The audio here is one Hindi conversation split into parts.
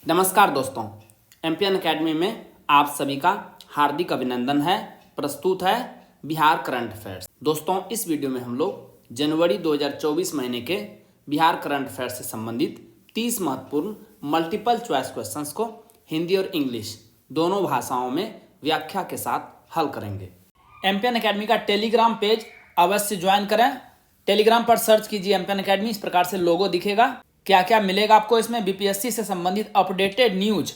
नमस्कार दोस्तों, एमपीएन एकेडमी में आप सभी का हार्दिक अभिनंदन है। प्रस्तुत है बिहार करंट अफेयर्स। दोस्तों, इस वीडियो में हम लोग जनवरी 2024 महीने के बिहार करंट अफेयर्स से संबंधित 30 महत्वपूर्ण मल्टीपल चॉइस क्वेश्चंस को हिंदी और इंग्लिश दोनों भाषाओं में व्याख्या के साथ हल करेंगे। एमपीएन एकेडमी का टेलीग्राम पेज अवश्य ज्वाइन करें। टेलीग्राम पर सर्च कीजिए एमपीएन एकेडमी, इस प्रकार से लोगो दिखेगा। क्या क्या मिलेगा आपको इसमें? बीपीएससी से संबंधित अपडेटेड न्यूज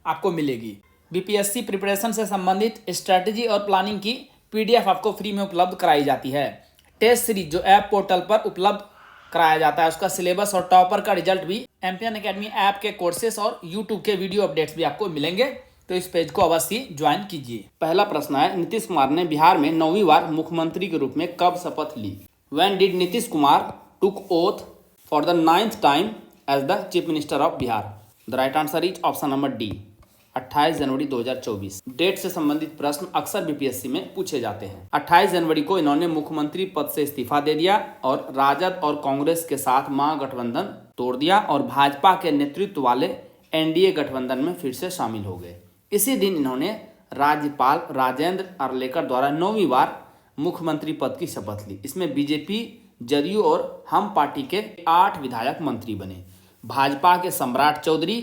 आपको मिलेगी। बीपीएससी प्रिपरेशन से संबंधित स्ट्रेटजी और प्लानिंग की पीडीएफ आपको फ्री में उपलब्ध कराई जाती है। टेस्ट सीरीज जो ऐप पोर्टल पर उपलब्ध कराया जाता है, उसका सिलेबस और टॉपर का रिजल्ट भी एमपीएन एकेडमी ऐप के कोर्सेस और यूट्यूब के वीडियो अपडेट्स भी आपको मिलेंगे, तो इस पेज को अवश्य ज्वाइन कीजिए। पहला प्रश्न है, नीतीश कुमार ने बिहार में 9वीं बार मुख्यमंत्री के रूप में कब शपथ ली? When did Nitish Kumar took oath for the 9th time as the Chief Minister of Bihar? The right answer is option number D, 28 January 2024। Date से संबंधित प्रश्न अक्सर बीपीएससी में पूछे जाते हैं। 28 जनवरी को इन्होंने मुख्यमंत्री पद से इस्तीफा दे दिया और राजद और कांग्रेस के साथ महागठबंधन तोड़ दिया और भाजपा के नेतृत्व वाले एनडीए गठबंधन में फिर से शामिल हो गए। इसी दिन इन्होंने राज्यपाल राजेंद्र अर्लेकर द्वारा 9वीं बार मुख्यमंत्री पद की शपथ ली। इसमें बीजेपी, जदयू और हम पार्टी के 8 विधायक मंत्री बने। भाजपा के सम्राट चौधरी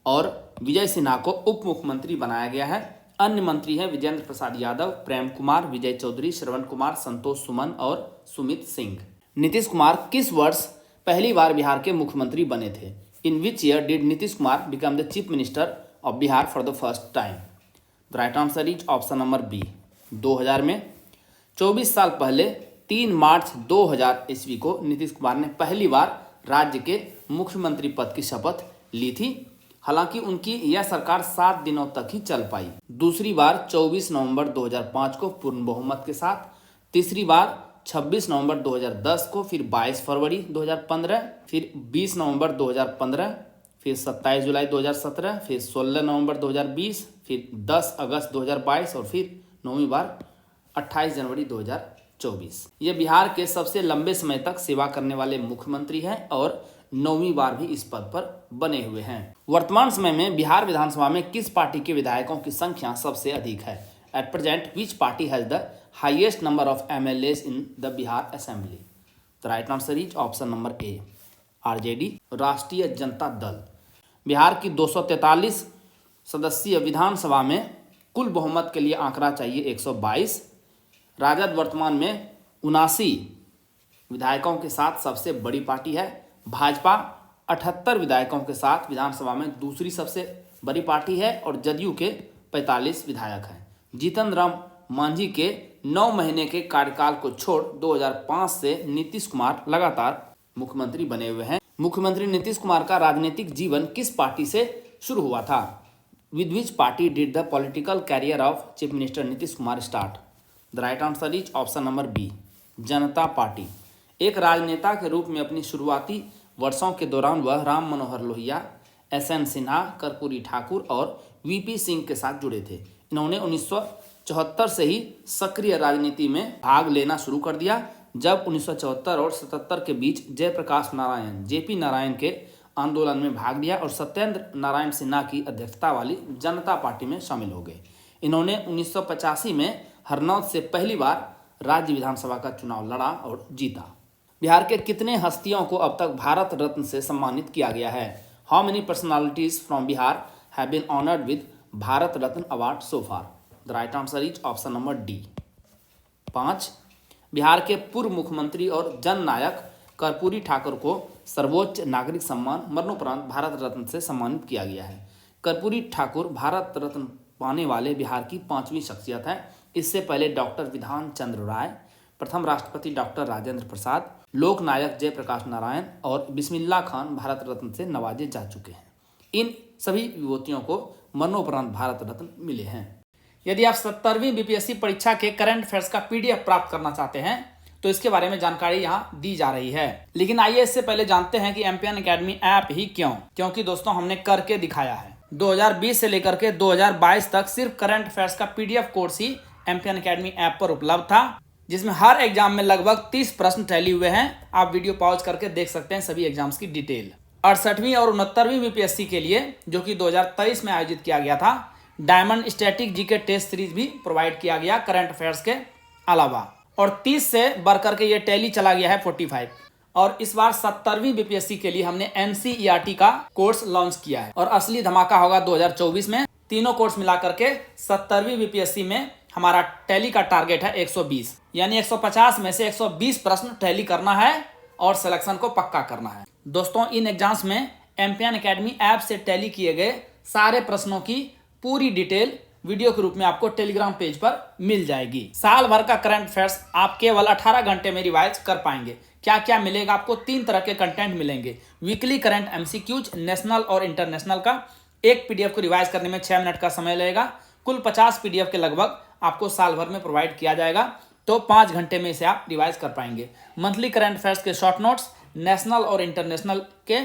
और विजय सिन्हा को उप मुख्यमंत्री बनाया गया है। अन्य मंत्री हैं विजेंद्र प्रसाद यादव, प्रेम कुमार, विजय चौधरी, श्रवण कुमार, संतोष सुमन और सुमित सिंह। नीतीश कुमार किस वर्ष पहली बार बिहार के मुख्यमंत्री बने थे? In which year did Nitish Kumar become the chief minister of Bihar for the first time? The right answer is option number B, 2000 में। 24 साल पहले 3 मार्च 2000 ईस्वी को नीतीश कुमार ने पहली बार राज्य के मुख्यमंत्री पद की शपथ ली थी। हालांकि उनकी यह सरकार 7 दिनों तक ही चल पाई। दूसरी बार 24 नवंबर 2005 को पूर्ण बहुमत के साथ, तीसरी बार 26 नवंबर 2010 को, फिर 22 फरवरी 2015, फिर 20 नवंबर 2015, फिर 27 जुलाई 2017, फिर 16 नवंबर 2020, फिर 10 अगस्त 2022 और फिर 9वीं बार 28 जनवरी 2024। ये बिहार के सबसे लंबे समय तक सेवा करने वाले मुख्यमंत्री हैं और 9वीं बार भी इस पद पर बने हुए हैं। वर्तमान समय में बिहार विधानसभा में किस पार्टी के विधायकों की संख्या सबसे अधिक है? At present which party has the highest number of MLAs in the Bihar assembly? The right answer is option number A, RJD, राष्ट्रीय जनता दल। बिहार की 243 सदस्यीय विधानसभा में कुल बहुमत के लिए आंकड़ा चाहिए 122। राजद वर्तमान में 79 विधायकों के साथ सबसे बड़ी पार्टी है। भाजपा 78 विधायकों के साथ विधानसभा में दूसरी सबसे बड़ी पार्टी है और जदयू के 45 विधायक हैं। जीतन राम मांझी के 9 महीने के कार्यकाल को छोड़ 2005 से नीतीश कुमार लगातार मुख्यमंत्री बने हुए हैं। मुख्यमंत्री नीतीश कुमार का राजनीतिक जीवन किस पार्टी से शुरू हुआ था? With which party did the political career of chief minister Nitish Kumar start? The right answer is option number B, Janata party. एक राजनेता के रूप में अपनी शुरुआती वर्षों के दौरान वह राम मनोहर लोहिया, एसएन सिन्हा, कर्पूरी ठाकुर और वीपी सिंह के साथ जुड़े थे। इन्होंने 1974 से ही सक्रिय राजनीति में भाग लेना शुरू कर दिया, जब 1974 और 77 के बीच जयप्रकाश नारायण, जेपी नारायण के आंदोलन में भाग लिया और सत्येंद्र नारायण सिन्हा की अध्यक्षता वाली जनता पार्टी में शामिल हो गए। इन्होंने 1985 में हरनौत से पहली बार राज्य विधानसभा का चुनाव लड़ा और जीता। बिहार के कितने हस्तियों को अब तक भारत रत्न से सम्मानित किया गया है? How many personalities from Bihar have been honoured with Bharat Ratna award so far? The right answer is option number D, 5। Bihar के पूर्व मुख्यमंत्री और जननायक कर्पूरी ठाकुर को सर्वोच्च नागरिक सम्मान मरणोपरांत भारत रत्न से सम्मानित किया गया है। कर्पूरी ठाकुर भारत रत्न पाने वाले बिहार की 5वीं शख्सियत है। इससे पहले डॉक्टर विधान चंद्र राय, प्रथम राष्ट्रपति डॉक्टर राजेंद्र प्रसाद, लोक नायक जयप्रकाश नारायण और बिस्मिल्लाह खान भारत रत्न से नवाजे जा चुके हैं। इन सभी विभूतियों को मरणोपरांत भारत रत्न मिले हैं। यदि आप 70वीं बीपीएससी परीक्षा के करंट अफेयर्स का पीडीएफ प्राप्त करना चाहते हैं तो इसके बारे में जानकारी यहाँ दी जा रही है। लेकिन आइए इससे पहले जानते हैं कि एमपीएन एकेडमी ऐप ही क्यों? क्योंकि दोस्तों हमने करके दिखाया है। 2020 से लेकर के 2022 तक सिर्फ करंट अफेयर्स का पीडीएफ कोर्स ही एमपीएन एकेडमी ऐप पर उपलब्ध था, जिसमें हर एग्जाम में लगभग 30 प्रश्न टैली हुए हैं। आप वीडियो पॉज करके देख सकते हैं सभी एग्जाम्स की डिटेल। 68वीं और 69वीं बीपीएससी के लिए, जो कि 2023 में आयोजित किया गया था, diamond static GK test series भी प्रोवाइड किया गया करंट अफेयर्स के अलावा। और 30 से बढ़ करके ये टैली चला गया है 45। और इस बार 70वीं बीपीएससी के लिए हमने एनसीईआरटी का कोर्स लॉन्च किया है और असली धमाका होगा 2024 में। तीनों कोर्स मिला करके 70वीं बीपीएससी में हमारा टैली का टारगेट है 120, यानी 150 में से 120 प्रश्न टैली करना है और सिलेक्शन को पक्का करना है। दोस्तों, इन एग्जाम्स में एम्पियन एकेडमी ऐप से टैली किए गए सारे प्रश्नों की पूरी डिटेल वीडियो के रूप में आपको टेलीग्राम पेज पर मिल जाएगी। साल भर का करंट अफेयर्स आप केवल 18 घंटे में रिवाइज कर पाएंगे। क्या क्या मिलेगा आपको? 3 तरह के कंटेंट मिलेंगे। वीकली करंट एमसीक्यूज नेशनल और इंटरनेशनल का, एक पीडीएफ को रिवाइज करने में 6 मिनट का समय लगेगा। कुल 50 पीडीएफ के लगभग आपको साल भर में प्रोवाइड किया जाएगा, तो 5 घंटे में इसे आप रिवाइज कर पाएंगे। मंथली करंट अफेयर्स के शॉर्ट नोट्स नेशनल और इंटरनेशनल के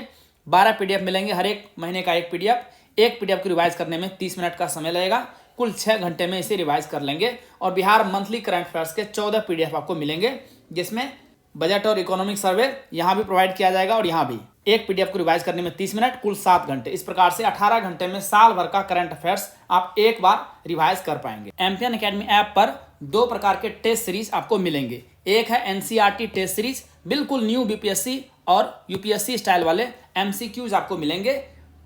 12 पीडीएफ मिलेंगे, हर एक महीने का एक पीडीएफ। एक पीडीएफ को रिवाइज करने में 30 मिनट का समय लगेगा, कुल 6 घंटे में इसे रिवाइज कर लेंगे। और बिहार मंथली करंट अफेयर्स के 14 पीडीएफ आपको मिलेंगे, जिसमें बजट और इकोनॉमिक सर्वे यहाँ भी प्रोवाइड किया जाएगा और यहाँ भी। एक पीडीएफ को रिवाइज करने में 30 मिनट, कुल 7 घंटे। इस प्रकार से 18 घंटे में साल भर का करंट अफेयर्स आप एक बार रिवाइज कर पाएंगे। एम्पियन एकेडमी ऐप पर 2 प्रकार के टेस्ट सीरीज आपको मिलेंगे। एक है एनसीईआरटी टेस्ट सीरीज, बिल्कुल न्यू बीपीएससी और यूपीएससी स्टाइल वाले एमसीक्यूज आपको मिलेंगे।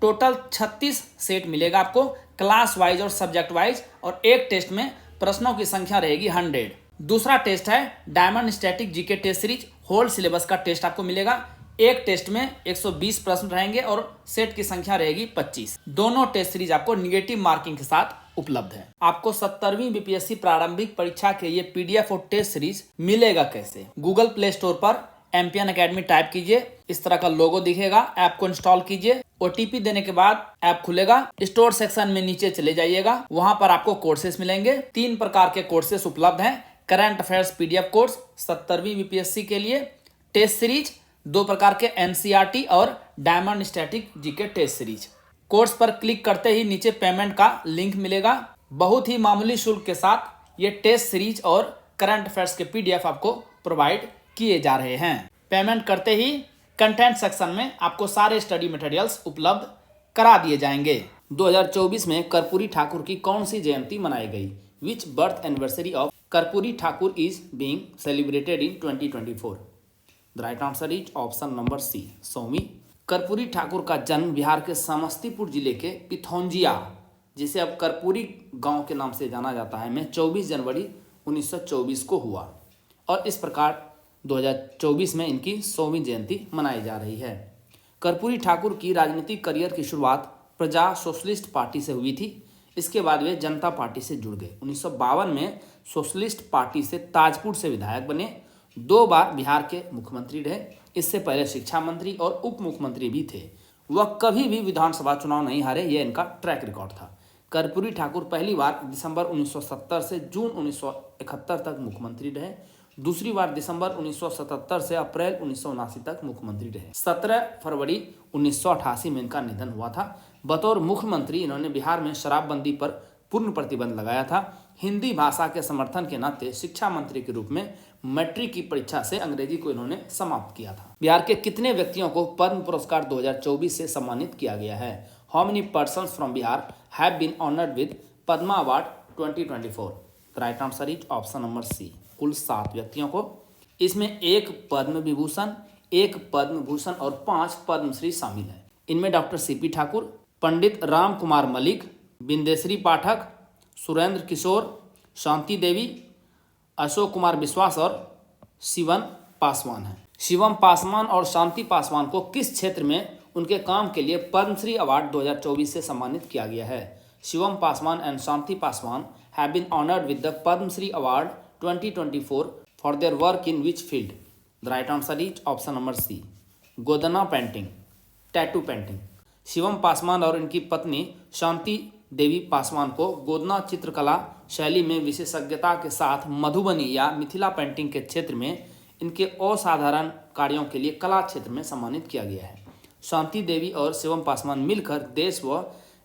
टोटल 36 सेट मिलेगा आपको, क्लास वाइज और सब्जेक्ट वाइज, और एक टेस्ट में प्रश्नों की संख्या रहेगी 100। दूसरा टेस्ट है diamond static GK test series, whole syllabus का टेस्ट आपको मिलेगा। एक टेस्ट में 120 प्रश्न रहेंगे और सेट की संख्या रहेगी 25। दोनों टेस्ट सीरीज आपको निगेटिव मार्किंग के साथ उपलब्ध है। आपको 70वीं बीपीएससी प्रारंभिक परीक्षा के ये पीडीएफ और टेस्ट सीरीज मिलेगा कैसे? गूगल प्ले स्टोर पर एम्पियन एकेडमी टाइप कीजिए, इस तरह का लोगो दिखेगा, ऐप को इंस्टॉल कीजिए। ओटीपी देने के बाद ऐप खुलेगा। स्टोर सेक्शन में नीचे चले जाइएगा, वहां पर आपको कोर्सेस मिलेंगे। 3 प्रकार के कोर्सेस उपलब्ध हैं। करंट अफेयर्स पीडीएफ कोर्स 70वीं बीपीएससी के लिए, टेस्ट सीरीज 2 प्रकार के एनसीईआरटी और diamond static GK test series. Course पर क्लिक करते ही नीचे पेमेंट का लिंक मिलेगा। बहुत ही मामूली शुल्क के साथ ये टेस्ट सीरीज और करंट अफेयर्स के पीडीएफ आपको प्रोवाइड किए जा रहे हैं। पेमेंट करते ही कंटेंट सेक्शन में आपको सारे स्टडी मटेरियल्स उपलब्ध करा दिए जाएंगे। 2024 में कर्पूरी ठाकुर की कौन सी जयंती मनाई गई? Which birth anniversary of Karpoori Thakur is being celebrated in 2024? The right answer is option number C, 100वीं। कर्पूरी ठाकुर का जन्म बिहार के समस्तीपुर जिले के पिथौंजिया, जिसे अब कर्पूरी गांव के नाम से जाना जाता है, में 24 जनवरी 1924 को हुआ और इस प्रकार 2024 में इनकी 100वीं जयंती मनाई जा रही है। कर्पूरी ठाकुर की राजनीतिक करियर की शुरुआत प्रजा सोशलिस्ट पार्टी से हुई थी। इसके बाद वे जनता पार्टी से जुड़ गए। 1952 में सोशलिस्ट पार्टी से ताजपुर से विधायक बने। 2 बार बिहार के मुख्यमंत्री रहे। इससे पहले शिक्षा मंत्री और उप मुख्यमंत्री भी थे। वह कभी भी विधानसभा चुनाव नहीं हारे, यह इनका ट्रैक रिकॉर्ड था। कर्पूरी ठाकुर पहली बार दिसंबर 1970 से जून 1971 तक मुख्यमंत्री रहे। दूसरी बार दिसंबर 1977 से अप्रैल 1979 तक मुख्यमंत्री रहे। 17 फरवरी 1988 में इनका निधन हुआ था। बतौर मुख्यमंत्री इन्होंने बिहार में शराबबंदी पर पूर्ण प्रतिबंध लगाया था। हिंदी भाषा के समर्थन के नाते शिक्षा मंत्री के रूप में मैट्रिक की परीक्षा से अंग्रेजी को इन्होंने समाप्त किया था। बिहार के कितने व्यक्तियों को पद्म पुरस्कार 2024 से सम्मानित किया गया है? How many persons from Bihar have been honoured with Padma award 2024? The right answer is option number C, कुल 7 व्यक्तियों को। इसमें 1 पद्म विभूषण, 1 पद्म भूषण और 5 पद्मश्री शामिल है। इनमें डॉक्टर सीपी ठाकुर, पंडित राम कुमार मलिक, बिंदेश्वरी पाठक, सुरेंद्र किशोर, शांति देवी, अशोक कुमार विश्वास और शिवम पासवान हैं। शिवम पासवान और शांति पासवान को किस क्षेत्र में उनके काम के लिए पद्मश्री अवार्ड 2024 से सम्मानित किया गया है? Shivam Paswan and Shanti Paswan have been honoured with the Padmashri award 2024 for their work in which field? The right answer is option number C, Godna painting, tattoo painting. Shivam Paswan और इनकी पत्नी शांति देवी पासवान को गोदना चित्रकला शैली में विशेषज्ञता के साथ मधुबनी या मिथिला पेंटिंग के क्षेत्र में इनके असाधारण कार्यों के लिए कला क्षेत्र में सम्मानित किया गया है। शांति देवी और शिवम पासवान मिलकर देश व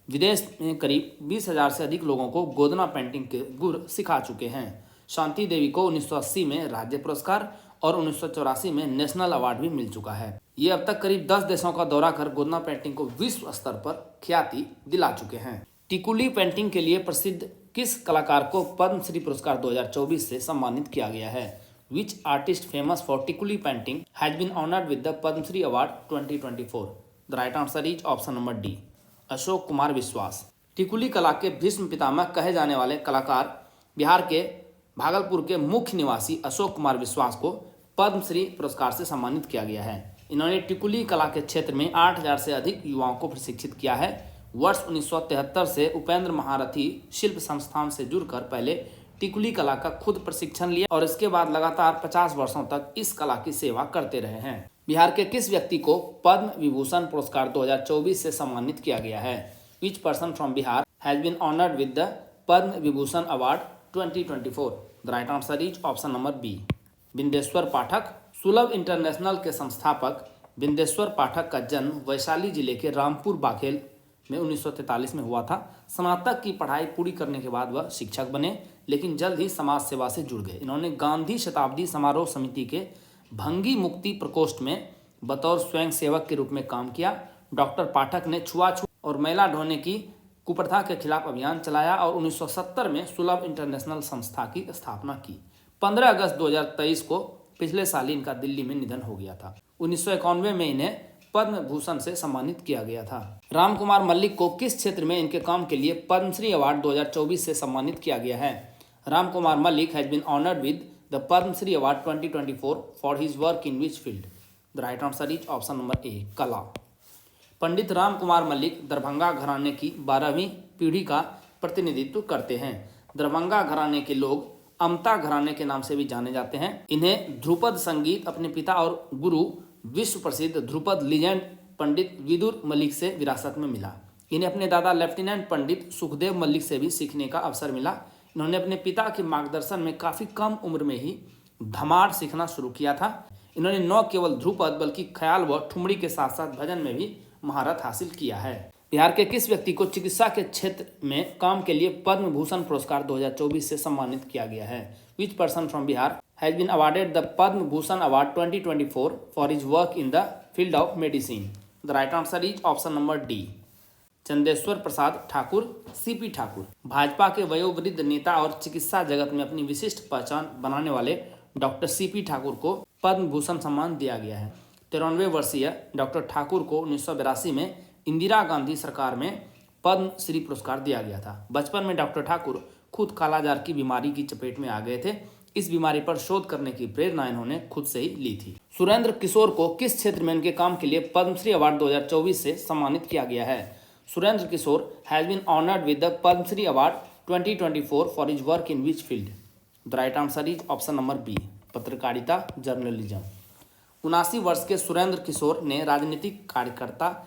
विदेश में करीब 20,000 से अधिक लोगों को गोदना पेंटिंग के गुर सिखा चुके हैं। शांति देवी को 1980 में राज्य पुरस्कार और 1984 में नेशनल अवार्ड भी मिल चुका है। ये अब तक करीब 10 देशों का दौरा कर गोदना पेंटिंग को विश्व स्तर पर ख्याति दिला चुके हैं। टिकुली पेंटिंग के लिए प्रसिद्ध किस कलाकार को पद्मश्री पुरस्कार 2024 से सम्मानित किया गया है? Which artist famous for Tikuli painting has been honoured with the Padmashri award 2024? The right answer is option number D, Ashok Kumar Vishwas. Tikuli कला के भीष्म पितामह कहे जाने वाले कलाकार बिहार के भागलपुर के मुख्य निवासी अशोक कुमार विश्वास को पद्मश्री पुरस्कार से सम्मानित किया गया है। इन्होंने टिकुली कला के क्षेत्र में 8000 से अधिक युवाओं को प्रशिक्षित किया है। वर्ष 1973 से उपेंद्र महारथी शिल्प संस्थान से जुड़कर पहले टिकुली कला का खुद प्रशिक्षण लिया और इसके बाद लगातार 50 वर्षों तक इस कला की सेवा करते रहे हैं। बिहार के किस व्यक्ति को पद्म विभूषण पुरस्कार 2024 से सम्मानित किया गया है? Which person from Bihar has been honoured with the Padma Vibhushan award 2024? The right answer is option number B, Bindeshwar Pathak. Sulabh international के संस्थापक बिंदेश्वर पाठक का जन्म वैशाली जिले के रामपुर बाखेल में 1943 में हुआ था। स्नातक की पढ़ाई पूरी करने के बाद वह शिक्षक बने, लेकिन जल्द ही समाज सेवा से जुड़ गए। इन्होंने गांधी शताब्दी समारोह समिति के भंगी मुक्ति प्रकोष्ठ में बतौर स्वयं सेवक के रूप में काम किया। डॉक्टर पाठक ने छुआछूत और मैला ढोने की कुप्रथा के खिलाफ अभियान चलाया और 1970 में सुलभ इंटरनेशनल संस्था की स्थापना की। 15 अगस्त 2023 को पिछले साल इनका दिल्ली में निधन हो गया था। 1991 में इन्हें पद्म भूषण से सम्मानित किया गया था। राम कुमार मल्लिक को किस क्षेत्र में इनके काम के लिए पद्मश्री अवार्ड 2024 से सम्मानित किया गया है? Ram Kumar Mallik has been honoured with the Padmashri award 2024 for his work in which field? The right answer is option number A, कला। पंडित राम कुमार मल्लिक दरभंगा घराने की 12वीं पीढ़ी का प्रतिनिधित्व करते हैं। दरभंगा घराने के लोग अमता घराने के नाम से भी जाने जाते हैं। इन्हें ध्रुपद संगीत अपने पिता और गुरु विश्व प्रसिद्ध ध्रुपद लीजेंड पंडित विदुर मलिक से विरासत में मिला। इन्हें अपने दादा लेफ्टिनेंट पंडित सुखदेव मल्लिक से भी सीखने का अवसर मिला। इन्होंने अपने पिता के मार्गदर्शन में काफ़ी कम उम्र में ही धमार सीखना शुरू किया था। इन्होंने न केवल ध्रुपद बल्कि ख्याल व ठुमरी के साथ साथ भजन में भी महारत हासिल किया है। बिहार के किस व्यक्ति को चिकित्सा के क्षेत्र में काम के लिए पद्म भूषण पुरस्कार 2024 से सम्मानित किया गया है? Which person from Bihar has been awarded the Padma Bhushan award 2024 for his work in the field of medicine? The right answer is option number D, Chandeshwar Prasad Thakur, CP Thakur. Bhajpa के वयोवृद्ध नेता और चिकित्सा जगत में अपनी विशिष्ट पहचान बनाने वाले डॉक्टर सीपी ठाकुर को पद्म भूषण सम्मान दिया गया है। 93 वर्षीय डॉक्टर ठाकुर को 1982 में इंदिरा गांधी सरकार में पद्म श्री पुरस्कार दिया गया था। बचपन में डॉक्टर ठाकुर खुद कालाजार की बीमारी की चपेट में आ गए थे। इस बीमारी पर शोध करने की प्रेरणा इन्होंने खुद से ही ली थी। सुरेंद्र किशोर को किस क्षेत्र में इनके काम के लिए पद्मश्री अवार्ड 2024 से सम्मानित किया गया है? Surendra Kishore has been honoured with the Padmashri award 2024 for his work in which field? The right answer is option number B, पत्रकारिता, जर्नलिज्म। 79 वर्ष के सुरेंद्र किशोर ने राजनीतिक कार्यकर्ता,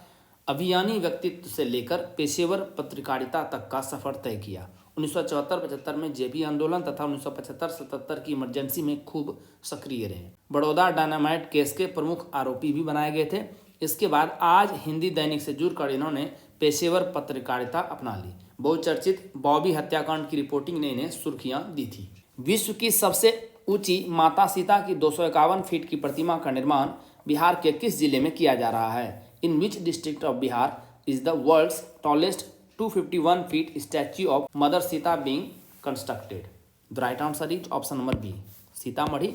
अभियानी व्यक्तित्व से लेकर पेशेवर पत्रकारिता तक का सफर तय किया। 1974-75 में जेपी आंदोलन तथा 1975-77 की इमरजेंसी में खूब सक्रिय रहे। बड़ौदा डायनामाइट केस के प्रमुख आरोपी भी बनाए गए थे। इसके बाद आज हिंदी दैनिक से जुड़कर इन्होंने पेशेवर पत्रकारिता अपना ली। बहुचर्चित बॉबी हत्याकांड की रिपोर्टिंग ने इन्हें सुर्खियां दी थी। विश्व की सबसे ऊंची माता सीता की 251 फीट की प्रतिमा का निर्माण बिहार के किस जिले में किया जा रहा है? In which district of Bihar is the world's tallest 251 feet statue of mother Sita being constructed? The right answer is option number B, Sitamarhi.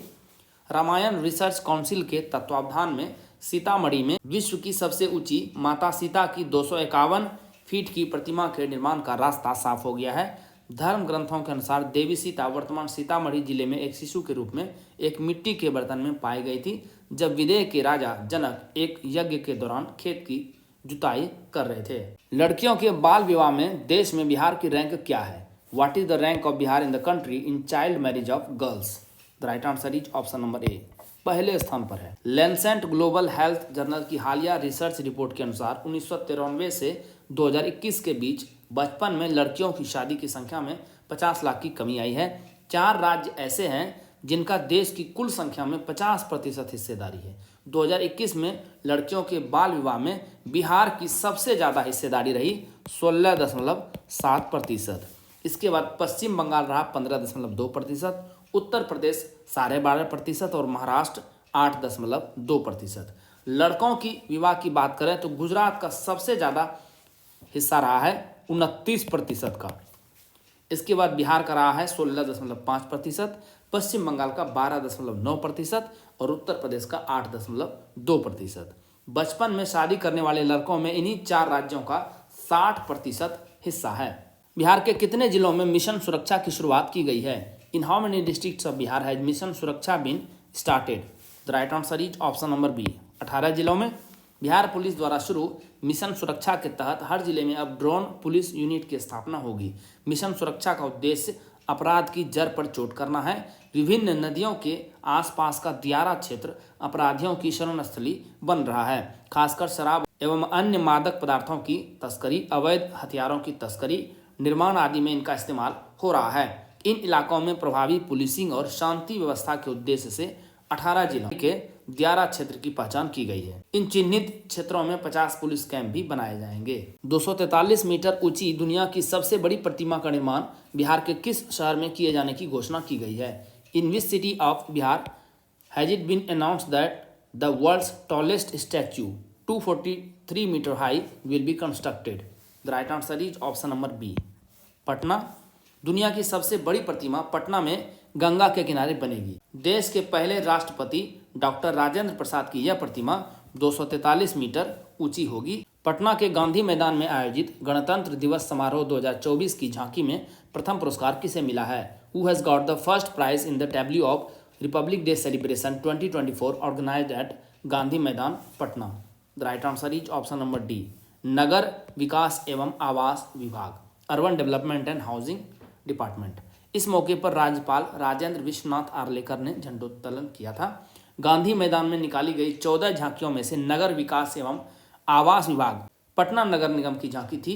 Ramayana research council के तत्वावधान में सीतामढ़ी में विश्व की सबसे ऊंची माता सीता की 251 फीट की प्रतिमा के निर्माण का रास्ता साफ हो गया है। धर्म ग्रंथों के अनुसार देवी सीता वर्तमान सीतामढ़ी जिले में एक शिशु के रूप में एक मिट्टी के बर्तन में पाई गई थी, जब विदेह के राजा जनक एक यज्ञ के दौरान खेत की जुताई कर रहे थे। लड़कियों के बाल विवाह में देश में बिहार की रैंक क्या है? What is the rank of Bihar in the country in child marriage of girls? The right answer is option number ए, पहले स्थान पर है। लैंसेट ग्लोबल हेल्थ जर्नल की हालिया रिसर्च रिपोर्ट के अनुसार 1993 से 2021 के बीच बचपन में लड़कियों की शादी की संख्या में 50 लाख की कमी आई है। 4 राज्य ऐसे हैं जिनका देश की कुल संख्या में 50% हिस्सेदारी है। 2021 में लड़कियों के बाल विवाह में बिहार की सबसे ज़्यादा हिस्सेदारी रही 16.7%। इसके बाद पश्चिम बंगाल रहा 15.2%, उत्तर प्रदेश 12.5% और महाराष्ट्र 8.2%। लड़कों की विवाह की बात करें तो गुजरात का सबसे ज़्यादा हिस्सा रहा है 29% का। इसके बाद बिहार का रहा है 16.5%, पश्चिम बंगाल का 12.9% और उत्तर प्रदेश का 8.2%। बचपन में शादी करने वाले लड़कों में इन्हीं 4 राज्यों का 60% हिस्सा है। बिहार के कितने जिलों में मिशन सुरक्षा की शुरुआत की गई है? In how many districts of Bihar has mission Suraksha been started? The right answer is option number B, 18 जिलों में। बिहार पुलिस द्वारा शुरू मिशन सुरक्षा के तहत हर जिले में अब ड्रोन पुलिस यूनिट की स्थापना होगी। मिशन सुरक्षा का उद्देश्य अपराध की जड़ पर चोट करना है। विभिन्न नदियों के आसपास का दियारा क्षेत्र अपराधियों की शरण स्थली बन रहा है। खासकर शराब एवं अन्य मादक पदार्थों की तस्करी, अवैध हथियारों की तस्करी, निर्माण आदि में इनका इस्तेमाल हो रहा है। इन इलाकों में प्रभावी पुलिसिंग और शांति व्यवस्था के उद्देश्य से 18 जिलों के दियारा क्षेत्र की पहचान की गई है। इन चिन्हित क्षेत्रों में 50 पुलिस कैंप भी बनाए जाएंगे। 243 मीटर ऊंची दुनिया की सबसे बड़ी प्रतिमा का निर्माण बिहार के किस शहर में किए जाने की घोषणा की गई है? In which city of Bihar has it been announced that the world's tallest statue 243 metre high will be constructed? The right answer is option number B, Patna. दुनिया की सबसे बड़ी प्रतिमा पटना में गंगा के किनारे बनेगी। देश के पहले राष्ट्रपति डॉक्टर राजेंद्र प्रसाद की यह प्रतिमा 243 मीटर ऊंची होगी। पटना के गांधी मैदान में आयोजित गणतंत्र दिवस समारोह 2024 की झांकी में प्रथम पुरस्कार किसे मिला है? Who has got the first prize in the tableau of Republic Day celebration 2024 organised at Gandhi Maidan, Patna? The right answer is option number D, नगर विकास एवं आवास विभाग, urban development and housing department. इस मौके पर राज्यपाल राजेंद्र विश्वनाथ आर्लेकर ने झंडोत्तोलन किया था। गांधी मैदान में निकाली गई 14 झांकियों में से नगर विकास एवं आवास विभाग पटना नगर निगम की झांकी थी।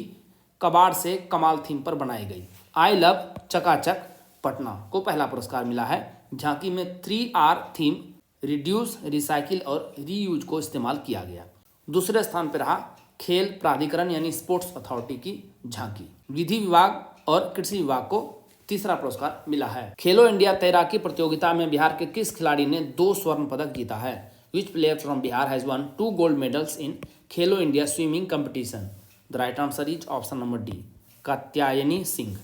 कबाड़ से कमाल थीम पर बनाई गई। आई लव चकाचक पटना को पहला पुरस्कार मिला है। झांकी में 3R थीम, रिड्यूस, रिसाइकिल और रीयूज को इस्तेमाल किया गया। दूसरे स्थान पर रहा खेल प्राधिकरण यानी स्पोर्ट्स अथॉरिटी की झांकी। विधि विभाग और कृषि विभाग को तीसरा पुरस्कार मिला है। खेलो इंडिया तैराकी प्रतियोगिता में बिहार के किस खिलाड़ी ने 2 स्वर्ण पदक जीता है? Which player from Bihar has won 2 gold medals in Khelo India swimming competition? The right answer is option number D, Katyayani Singh.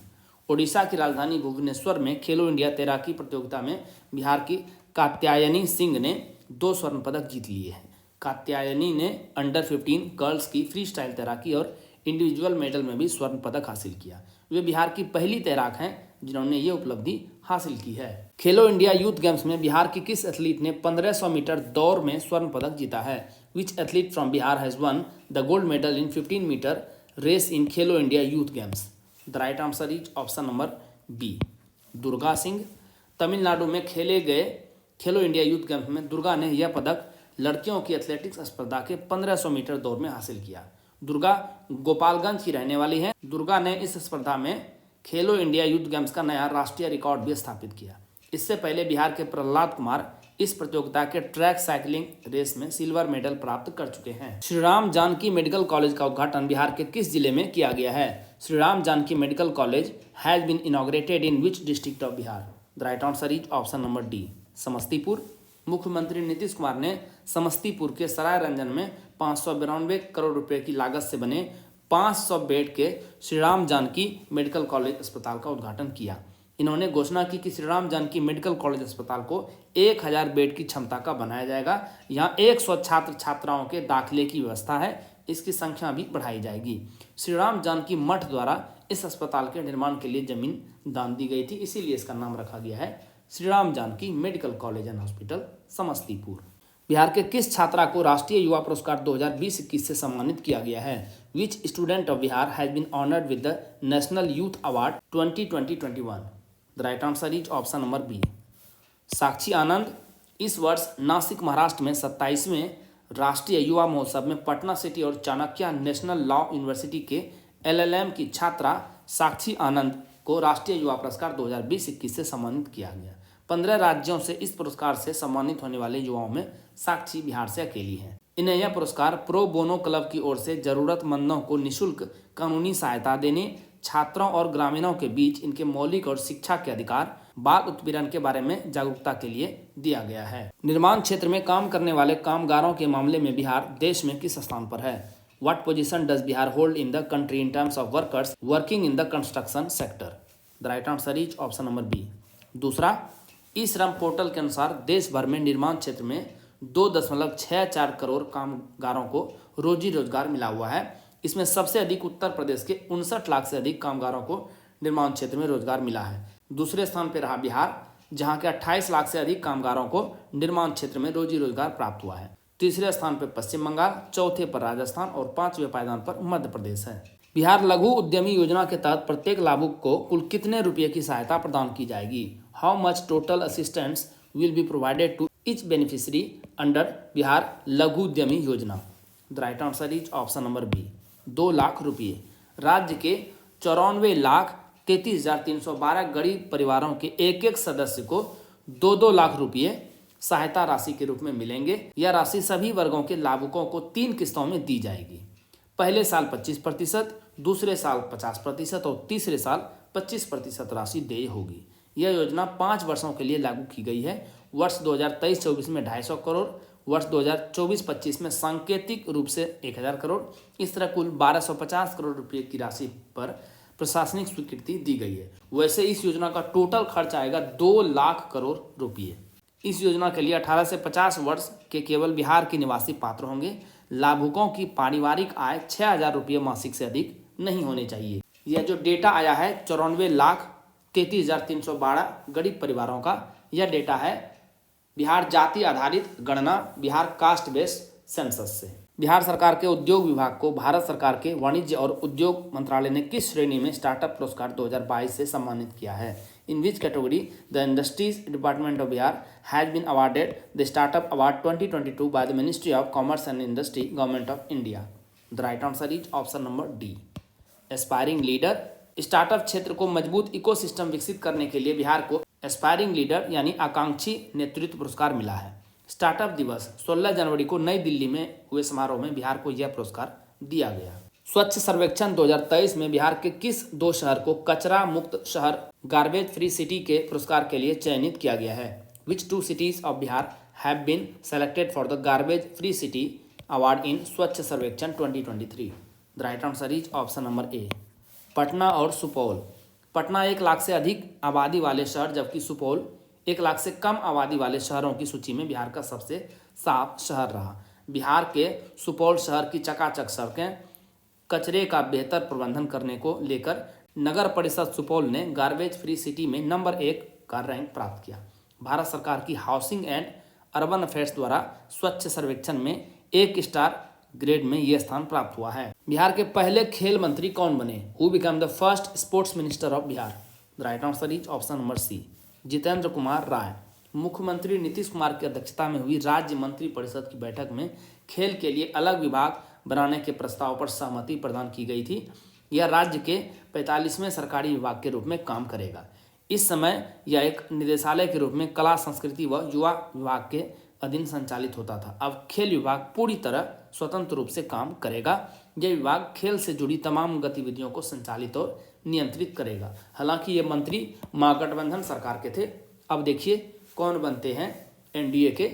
Odisha की राजधानी भुवनेश्वर में खेलो इंडिया तैराकी प्रतियोगिता में बिहार की कात्यायनी सिंह ने 2 स्वर्ण पदक जीत लिए हैं। कात्यायनी ने अंडर 15 गर्ल्स की फ्री स्टाइल तैराकी और इंडिविजुअल मेडल में भी स्वर्ण पदक हासिल किया। वे बिहार की पहली तैराक हैं जिन्होंने ये उपलब्धि हासिल की है। खेलो इंडिया यूथ गेम्स में बिहार की किस एथलीट ने 1500 मीटर दौड़ में स्वर्ण पदक जीता है? Which athlete from Bihar has won the gold medal in 15 metre race in Khelo India Youth Games? The right answer is option number B, Durga Singh. Tamil Nadu में खेले गए खेलो इंडिया यूथ गेम्स में दुर्गा ने यह पदक लड़कियों की एथलेटिक्स स्पर्धा के 1500 मीटर दौड़ में हासिल किया। दुर्गा गोपालगंज की रहने वाली हैं। दुर्गा ने इस स्पर्धा में खेलो इंडिया यूथ गेम्स का नया राष्ट्रीय रिकॉर्ड भी स्थापित किया। इससे पहले बिहार के प्रहलाद कुमार इस प्रतियोगिता के ट्रैक साइकिलिंग रेस में सिल्वर मेडल प्राप्त कर चुके हैं। श्री राम जानकी मेडिकल कॉलेज का उद्घाटन बिहार के किस जिले में किया गया है? Shri Ram Janaki medical college has been inaugurated in which district of Bihar? The right answer is option number D, Samastipur. मुख्यमंत्री नीतीश कुमार ने समस्तीपुर के सराय रंजन में 592 करोड़ रुपए की लागत से बने 500 बेड के श्री राम जानकी मेडिकल कॉलेज अस्पताल का उद्घाटन किया। इन्होंने घोषणा की कि श्री राम जानकी मेडिकल कॉलेज अस्पताल को 1000 बेड की क्षमता का बनाया जाएगा। यहाँ 100 छात्र छात्राओं के दाखिले की व्यवस्था है। इसकी संख्या भी बढ़ाई जाएगी। श्री राम जानकी मठ द्वारा इस अस्पताल के निर्माण के लिए जमीन दान दी गई थी, इसीलिए इसका नाम रखा गया है Shri Ram Janaki medical college and hospital, Samastipur. Bihar के किस छात्रा को राष्ट्रीय युवा पुरस्कार 2020-21 से सम्मानित किया गया है? Which student of Bihar has been honoured with the National Youth Award 2020-21? The right answer is option number B, Sakshi Anand. इस वर्ष नासिक महाराष्ट्र में 27वें राष्ट्रीय युवा महोत्सव में पटना सिटी और चाणक्य नेशनल लॉ यूनिवर्सिटी के LLM की छात्रा साक्षी आनंद को राष्ट्रीय युवा पुरस्कार 2020-21 से सम्मानित किया गया। 15 राज्यों से इस पुरस्कार से सम्मानित होने वाले युवाओं में साक्षी बिहार से अकेली है। इन्हें यह पुरस्कार प्रो बोनो क्लब की ओर से जरूरतमंदों को निःशुल्क कानूनी सहायता देने, छात्रों और ग्रामीणों के बीच इनके मौलिक और शिक्षा के अधिकार बाल उत्पीड़न के बारे में जागरूकता के लिए दिया गया है। निर्माण क्षेत्र में काम करने वाले कामगारों के मामले में बिहार देश में किस स्थान पर है? What position does Bihar hold in the country in terms of workers working in the construction sector? The right answer is option number B. दूसरा, ई श्रम पोर्टल के अनुसार देश भर में निर्माण क्षेत्र में 2.64 करोड़ कामगारों को रोजी रोजगार मिला हुआ है। इसमें सबसे अधिक उत्तर प्रदेश के 59 लाख से अधिक कामगारों को निर्माण क्षेत्र में रोजगार मिला है। दूसरे स्थान पर रहा बिहार, जहां के 28 लाख से अधिक कामगारों को निर्माण क्षेत्र में रोजी रोजगार प्राप्त हुआ है। तीसरे स्थान पर पश्चिम बंगाल, चौथे पर राजस्थान और पांचवें पायदान पर मध्य प्रदेश है। बिहार लघु उद्यमी योजना के तहत प्रत्येक लाभुक को कुल कितने रुपए की सहायता प्रदान की जाएगी? How much total assistance will be provided to each beneficiary under Bihar Laghu Udyami Yojana? The right answer is option number B, 2 lakh रुपये। राज्य के 94,33,312 गरीब परिवारों के एक एक सदस्य को 2-2 लाख रुपये सहायता राशि के रूप में मिलेंगे। यह राशि सभी वर्गों के लाभुकों को 3 किस्तों में दी जाएगी। पहले साल 25%, दूसरे साल 50% और तीसरे साल 25% राशि देय होगी। यह योजना 5 वर्षों के लिए लागू की गई है। वर्ष 2023-24 में 250 करोड़, वर्ष 2024-25 में सांकेतिक रूप से 1000 करोड़, इस तरह कुल 1250 करोड़ रुपये की राशि पर प्रशासनिक स्वीकृति दी गई है। वैसे इस योजना का टोटल खर्च आएगा 2 लाख करोड़ रुपये। इस योजना के लिए 18 से 50 वर्ष के केवल बिहार के निवासी पात्र होंगे। लाभुकों की पारिवारिक आय 6000 रुपये मासिक से अधिक नहीं होनी चाहिए। यह जो डेटा आया है 94,33,312 गरीब परिवारों का, यह डेटा है बिहार जाति आधारित गणना, बिहार कास्ट बेस्ड सेंसस से। बिहार सरकार के उद्योग विभाग को भारत सरकार के वाणिज्य और उद्योग मंत्रालय ने किस श्रेणी में स्टार्टअप पुरस्कार 2022 से सम्मानित किया है? In which category the industries department of Bihar has been awarded the startup award 2022 by the Ministry of Commerce and Industry, Government of India? The right answer is option number D, aspiring leader. Startup क्षेत्र को मजबूत इकोसिस्टम विकसित करने के लिए बिहार को एस्पायरिंग लीडर यानी आकांक्षी नेतृत्व पुरस्कार मिला है। स्टार्टअप दिवस 16 जनवरी को नई दिल्ली में हुए समारोह में बिहार को यह पुरस्कार दिया गया। स्वच्छ सर्वेक्षण 2023 में बिहार के किस 2 शहर को कचरा मुक्त शहर गार्बेज फ्री सिटी के पुरस्कार के लिए चयनित किया गया है? Which 2 cities of Bihar have been selected for the garbage free city award in Swachh Survekshan 2023? The right answer is option number A, Patna और सुपौल। पटना 1 लाख से अधिक आबादी वाले शहर, जबकि सुपौल 1 लाख से कम आबादी वाले शहरों की सूची में बिहार का सबसे साफ शहर रहा। बिहार के सुपौल शहर की चकाचक सड़कें, कचरे का बेहतर प्रबंधन करने को लेकर नगर परिषद सुपौल ने गार्बेज फ्री सिटी में नंबर 1 का रैंक प्राप्त किया। भारत सरकार की हाउसिंग एंड अर्बन अफेयर्स द्वारा स्वच्छ सर्वेक्षण में 1 स्टार ग्रेड में यह स्थान प्राप्त हुआ है। बिहार के पहले खेल मंत्री कौन बने? Who become the first sports minister of Bihar? The right answer is option number C, Jitendra Kumar Rai. मुख्यमंत्री नीतीश कुमार की अध्यक्षता में हुई राज्य मंत्री परिषद की बैठक में खेल के लिए अलग विभाग बनाने के प्रस्ताव पर सहमति प्रदान की गई थी। यह राज्य के 45वें सरकारी विभाग के रूप में काम करेगा। इस समय यह एक निदेशालय के रूप में कला, संस्कृति व युवा विभाग के अधीन संचालित होता था। अब खेल विभाग पूरी तरह स्वतंत्र रूप से काम करेगा। यह विभाग खेल से जुड़ी तमाम गतिविधियों को संचालित और नियंत्रित करेगा। हालांकि ये मंत्री महागठबंधन सरकार के थे। अब देखिए कौन बनते हैं एनडीए के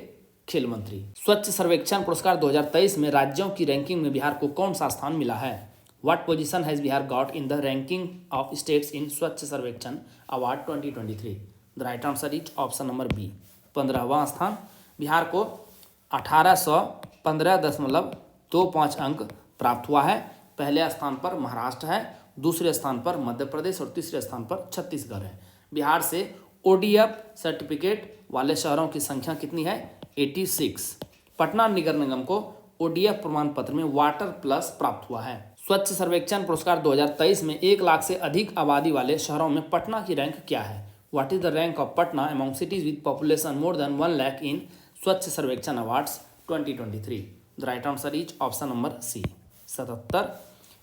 खेल मंत्री। स्वच्छ सर्वेक्षण पुरस्कार 2023 में राज्यों की रैंकिंग में बिहार को कौन सा स्थान मिला है? What position has Bihar got in the ranking of states in Swachh Survekshan award 2023? The right answer is option number B, 15वां स्थान। बिहार को 1815.25 अंक प्राप्त हुआ है। पहले स्थान पर महाराष्ट्र है, दूसरे स्थान पर मध्य प्रदेश और तीसरे स्थान पर छत्तीसगढ़ है। बिहार से ओडीएफ सर्टिफिकेट वाले शहरों की संख्या कितनी है? 86। पटना नगर निगम को ओडीएफ प्रमाण पत्र में वाटर प्लस प्राप्त हुआ है। स्वच्छ सर्वेक्षण पुरस्कार 2023 में 1 लाख से अधिक आबादी वाले शहरों में पटना की रैंक क्या है? What is the rank of Patna among cities with population more than 1 lakh in Swachh Survekshan awards 2023? The right answer is option number C, 77।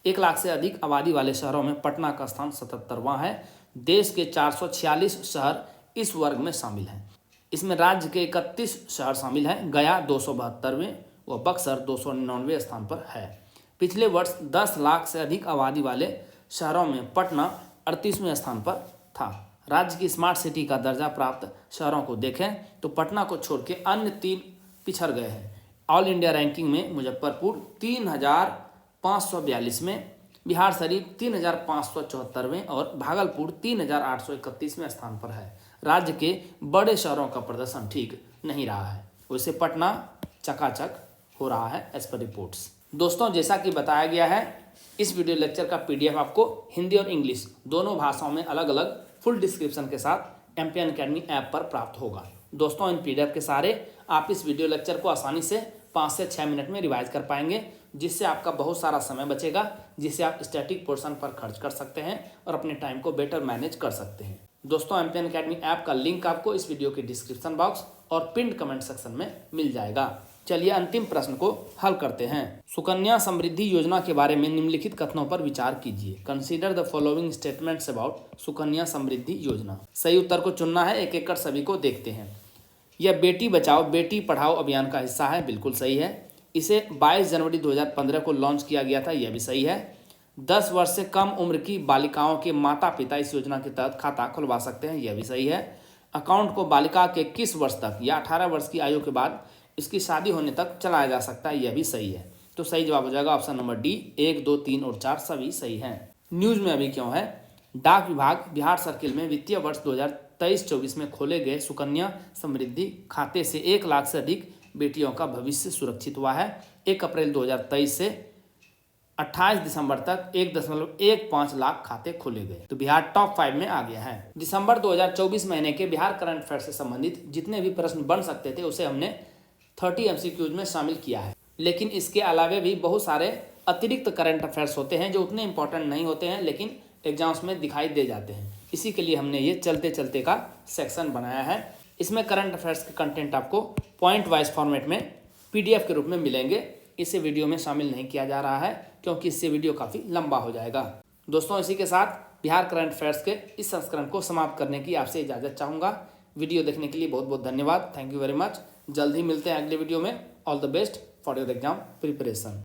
1 lakh से अधिक आबादी वाले शहरों में पटना का स्थान 77वां है। देश के 446 शहर इस वर्ग में शामिल हैं। इसमें राज्य के 31 शहर शामिल हैं। गया 272वें व बक्सर 299वें स्थान पर है। पिछले वर्ष 10 लाख से अधिक आबादी वाले शहरों में पटना 38वें स्थान पर था। राज्य की स्मार्ट सिटी का दर्जा प्राप्त शहरों को देखें तो पटना को छोड़ के अन्य 3 पिछड़ गए हैं। ऑल इंडिया रैंकिंग में मुजफ्फरपुर 3542 में, बिहार शरीफ 3574वें और भागलपुर 3831वें स्थान पर है। राज्य के बड़े शहरों का प्रदर्शन ठीक नहीं रहा है, वैसे पटना चकाचक हो रहा है एज पर रिपोर्ट्स। दोस्तों, जैसा कि बताया गया है, इस वीडियो लेक्चर का PDF आपको हिंदी और इंग्लिश दोनों भाषाओं में अलग अलग फुल डिस्क्रिप्शन के साथ एमपीएन अकेडमी ऐप पर प्राप्त होगा। दोस्तों, इन PDF के सारे आप इस वीडियो लेक्चर को आसानी से 5 से 6 मिनट में रिवाइज कर पाएंगे, जिससे आपका बहुत सारा समय बचेगा, जिससे आप स्टैटिक पोर्शन पर खर्च कर सकते हैं और अपने टाइम को बेटर मैनेज कर सकते हैं। दोस्तों, एमपीएन अकेडमी ऐप का लिंक आपको इस वीडियो के डिस्क्रिप्शन बॉक्स और पिन्ड कमेंट सेक्शन में मिल जाएगा। चलिए अंतिम प्रश्न को हल करते हैं। सुकन्या समृद्धि योजना के बारे में निम्नलिखित कथनों पर विचार कीजिए। Consider the following statements about Sukanya Samriddhi Yojana. सही उत्तर को चुनना है, एक एक कर सभी को देखते हैं। यह बेटी बचाओ बेटी पढ़ाओ अभियान का हिस्सा है, बिल्कुल सही है। इसे 22 जनवरी 2015 को लॉन्च किया गया था, यह भी सही है। 10 वर्ष से कम उम्र की बालिकाओं के माता पिता इस योजना के तहत खाता खुलवा सकते हैं, यह भी सही है। अकाउंट को बालिका के किस वर्ष तक या 18 वर्ष की आयु के बाद इसकी शादी होने तक चलाया जा सकता है, यह भी सही है। तो सही जवाब हो जाएगा ऑप्शन नंबर डी। 1, 2, 3 और 4 सभी सही हैं। न्यूज में अभी क्यों है? डाक विभाग बिहार सर्किल में वित्तीय वर्ष 2023-24 में खोले गए सुकन्या समृद्धि खाते से 1 लाख से अधिक बेटियों का भविष्य सुरक्षित हुआ है। 1 अप्रैल 2023 से 28 दिसंबर तक 1.15 लाख खाते खोले गए, तो बिहार टॉप 5 में आ गया है। दिसंबर 2024 महीने के बिहार करंट अफेयर से संबंधित जितने भी प्रश्न बन सकते थे उसे हमने 30 MCQs में शामिल किया है, लेकिन इसके अलावा भी बहुत सारे अतिरिक्त करंट अफेयर्स होते हैं जो उतने इंपॉर्टेंट नहीं होते हैं लेकिन एग्जाम्स में दिखाई दे जाते हैं। इसी के लिए हमने ये चलते चलते का सेक्शन बनाया है। इसमें करंट अफेयर्स के कंटेंट आपको पॉइंट वाइज फॉर्मेट में PDF के रूप में मिलेंगे। इसे वीडियो में शामिल नहीं किया जा रहा है क्योंकि इससे वीडियो काफ़ी लंबा हो जाएगा। दोस्तों, इसी के साथ बिहार करंट अफेयर्स के इस संस्करण को समाप्त करने की आपसे इजाज़त चाहूँगा। वीडियो देखने के लिए बहुत बहुत धन्यवाद। Thank you very much. जल्द ही मिलते हैं अगले वीडियो में। All the best for your exam preparation.